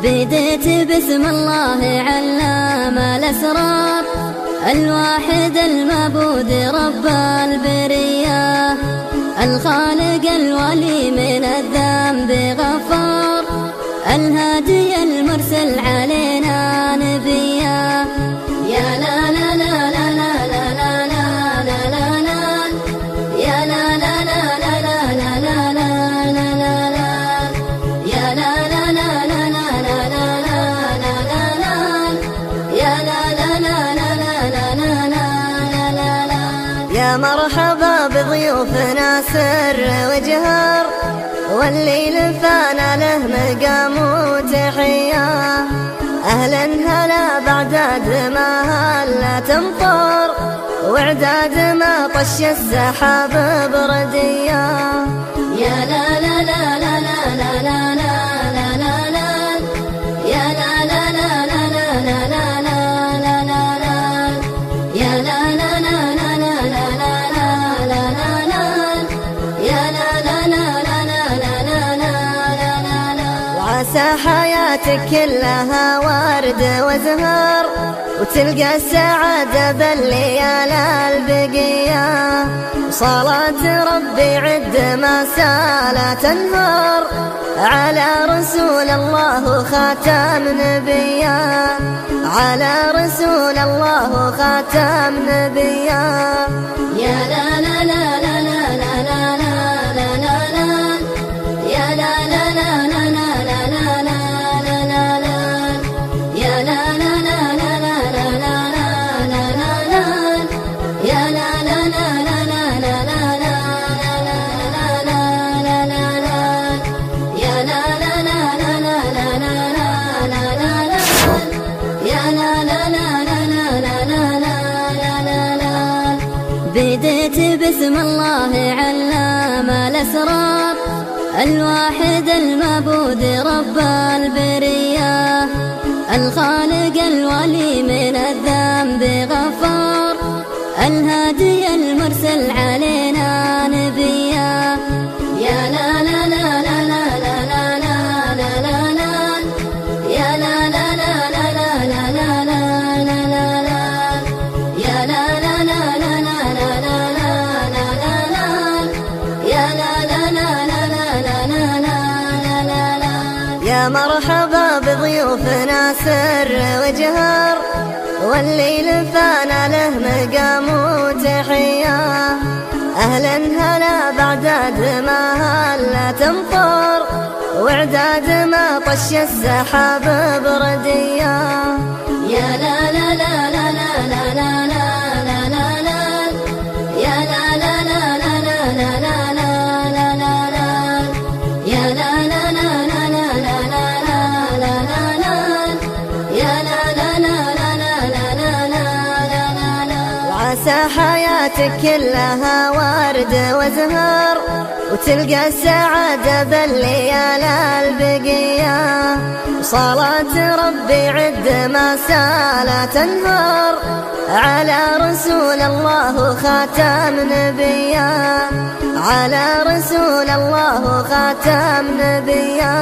بديت باسم الله علام الأسرار، الواحد المعبود رب البرية، الخالق الولي من الذنب غفار، الهادي المرسل علينا نبيا. يا لا لا لا لا لا لا لا لا لا لا، يا لا لا لا لا لا لا لا لا لا لا، يا لا لا لا لا لا لا لا لا لا، يا لا لا لا لا لا لا لا لا. يا مرحبا بضيوفنا سر وجهار، والليل فانا له مقام وتحية، أهلا هلا بعداد ما هلا تمطر، وعداد ما طش السحاب بردية. يا لا لا لا لا لا لا لا لا لا لا، يا لا لا لا لا لا لا لا لا لا لا، يا لا لا لا لا لا لا لا لا لا، يا لا لا لا لا لا لا لا. وعسى حياتك كلها ورد وزهر، وتلقى السعادة بالليالي البقية، وصلاة ربي عد ما سالت النهار، على رسول الله خاتم نبيا، على رسول الله خاتم نبيا. يا لا لا لا لا لا لا لا لا لا لا، يا لا لا لا لا لا لا لا لا لا، يا لا لا لا لا لا لا لا لا، يا لا لا لا لا لا لا لا لا، يا لا لا لا لا لا لا لا، يا لا لا لا لا لا لا. بديت باسم الله علام الأسرار، الواحد المعبود رب البرية، الخالق الولي من الذنب غفار، الهادي المرسل علينا نبيا. يا لا لا لا لا لا لا لا لا لا لا، يا لا لا لا لا لا لا لا لا لا، يا لا لا لا لا لا لا لا لا، يا لا لا لا لا لا لا لا. يا مرحبا بضيوفنا سر وجهار، والليل فانا له مقام وتحية، أهلا هلا بعداد ما هلا تمطر، وعداد ما طش السحاب بردية. يا لا لا لا لا لا لا لا لا لا لا، يا لا لا لا لا لا لا لا لا لا، يا لا لا لا لا لا لا لا لا، يا لا لا لا لا لا لا. وعسى حياتك كلها ورد وزهر، وتلقى السعادة بالليالي البقية، وصلاة ربي عد ما سالت النهار، على رسول الله خاتم نبيا، على رسول الله خاتم نبيا.